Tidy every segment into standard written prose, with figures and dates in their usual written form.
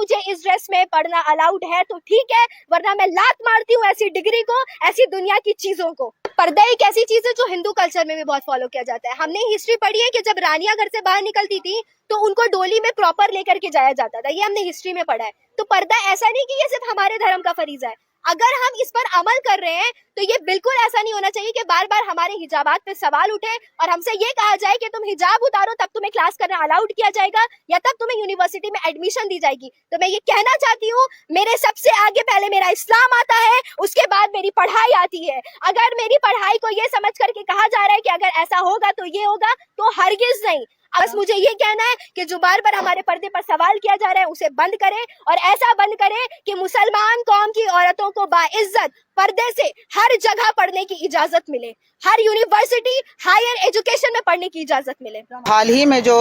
مجھے اس ڈریس میں پڑھنا الاؤڈ ہے تو ٹھیک ہے، ورنہ میں لات مارتی ہوں ایسی ڈگری کو، ایسی دنیا کی چیزوں کو۔ پردہ ایک ایسی چیز ہے جو ہندو کلچر میں بھی بہت فالو کیا جاتا ہے۔ ہم نے ہسٹری پڑھی ہے کہ جب رانیاں گھر سے باہر نکلتی تھی تو ان کو ڈولی میں پراپر لے کر کے جایا جاتا تھا، یہ ہم نے ہسٹری میں پڑھا ہے۔ تو پردہ ایسا نہیں کہ یہ صرف ہمارے دھرم کا فریضہ ہے، اگر ہم اس پر عمل کر رہے ہیں تو یہ بالکل ایسا نہیں ہونا چاہیے کہ بار بار ہمارے حجابات پہ سوال اٹھے اور ہم سے یہ کہا جائے کہ تم حجاب اتارو تب تمہیں کلاس کرنا الاؤڈ کیا جائے گا یا تب تمہیں یونیورسٹی میں ایڈمیشن دی جائے گی۔ تو میں یہ کہنا چاہتی ہوں، میرے سب سے آگے پہلے میرا اسلام آتا ہے، اس کے بعد میری پڑھائی آتی ہے۔ اگر میری پڑھائی کو یہ سمجھ کر کے کہا جا رہا ہے کہ اگر ایسا ہوگا تو یہ ہوگا، تو ہرگز نہیں۔ بس مجھے یہ کہنا ہے کہ جو بار بار ہمارے پردے پر سوال کیا جا رہا ہے اسے بند کرے، اور ایسا بند کرے کہ مسلمان قوم کی عورتوں کو باعزت پردے سے ہر جگہ پڑھنے کی اجازت ملے، ہر یونیورسٹی ہائر ایجوکیشن میں پڑھنے کی اجازت ملے۔ حال ہی میں جو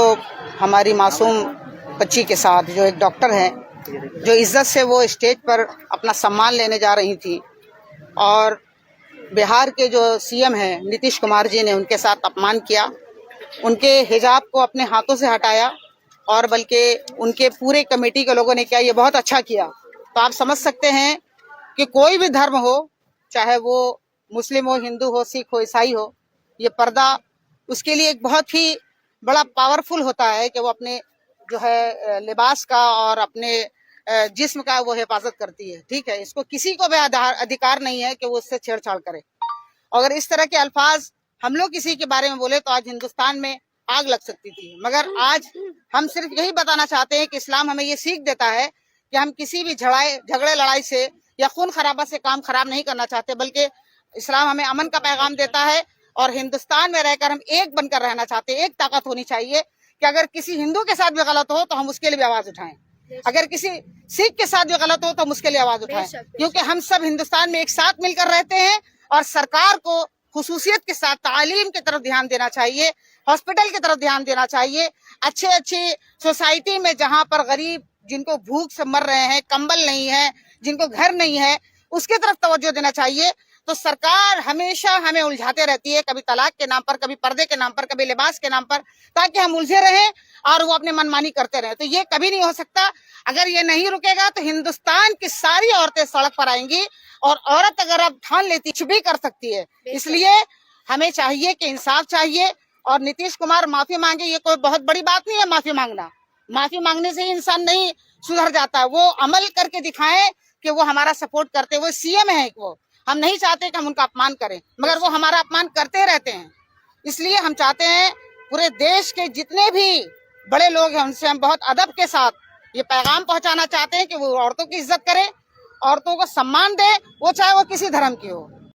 ہماری معصوم بچی کے ساتھ جو ایک ڈاکٹر ہیں، جو عزت سے وہ اسٹیج پر اپنا سمان لینے جا رہی تھی اور بہار کے جو سی ایم ہیں نتیش کمار جی نے ان کے ساتھ اپمان کیا، ان کے حجاب کو اپنے ہاتھوں سے ہٹایا، اور بلکہ ان کے پورے کمیٹی کے لوگوں نے کیا، یہ بہت اچھا کیا۔ تو آپ سمجھ سکتے ہیں کہ کوئی بھی دھرم ہو، چاہے وہ مسلم ہو، ہندو ہو، سکھ ہو، عیسائی ہو، یہ پردہ اس کے لیے ایک بہت ہی بڑا پاورفل ہوتا ہے کہ وہ اپنے جو ہے لباس کا اور اپنے جسم کا وہ حفاظت کرتی ہے۔ ٹھیک ہے، اس کو کسی کو بھی ادھیکار نہیں ہے کہ وہ اس سے چھیڑ چھاڑ کرے۔ اگر اس طرح کے الفاظ ہم لوگ کسی کے بارے میں بولے تو آج ہندوستان میں آگ لگ سکتی تھی، مگر آج ہم صرف یہی بتانا چاہتے ہیں کہ اسلام ہمیں یہ سیکھ دیتا ہے کہ ہم کسی بھی جھگڑے لڑائی سے یا خون خرابہ سے کام خراب نہیں کرنا چاہتے، بلکہ اسلام ہمیں امن کا پیغام دیتا ہے، اور ہندوستان میں رہ کر ہم ایک بن کر رہنا چاہتے ہیں۔ ایک طاقت ہونی چاہیے کہ اگر کسی ہندو کے ساتھ بھی غلط ہو تو ہم اس کے لیے بھی آواز اٹھائیں، اگر کسی سکھ کے ساتھ بھی غلط ہو تو ہم اس کے لیے آواز اٹھائیں، کیونکہ ہم سب ہندوستان میں ایک ساتھ مل کر رہتے ہیں، اور سرکار کو خصوصیت کے ساتھ تعلیم کی طرف دھیان دینا چاہیے، ہاسپٹل کی طرف دھیان دینا چاہیے، اچھی سوسائٹی میں جہاں پر غریب جن کو بھوک سے مر رہے ہیں، کمبل نہیں ہے، جن کو گھر نہیں ہے، اس کی طرف توجہ دینا چاہیے۔ تو سرکار ہمیشہ ہمیں الجھاتے رہتی ہے، کبھی طلاق کے نام پر، کبھی پردے کے نام پر، کبھی لباس کے نام پر، تاکہ ہم الجھے رہیں اور وہ اپنے منمانی کرتے رہیں۔ تو یہ کبھی نہیں ہو سکتا۔ اگر یہ نہیں رکے گا تو ہندوستان کی ساری عورتیں سڑک پر آئیں گی، اور عورت اگر اب ٹھان لیتی کچھ بھی کر سکتی ہے۔ اس لیے ہمیں چاہیے کہ انصاف چاہیے، اور نتیش کمار معافی مانگے، یہ کوئی بہت بڑی بات نہیں ہے معافی مانگنا۔ معافی مانگنے سے ہی انسان نہیں سدھر جاتا ہے، وہ عمل کر کے دکھائیں کہ وہ ہمارا سپورٹ کرتے۔ وہ سی ایم ہے، وہ ہم نہیں چاہتے کہ ہم ان کا اپمان کریں، مگر وہ ہمارا اپمان کرتے رہتے ہیں۔ اس لیے ہم چاہتے ہیں پورے دیش کے جتنے بھی بڑے لوگ ہیں ان سے ہم بہت ادب کے ساتھ یہ پیغام پہنچانا چاہتے ہیں کہ وہ عورتوں کی عزت کرے، عورتوں کو سمان دے، وہ چاہے وہ کسی دھرم کی ہو۔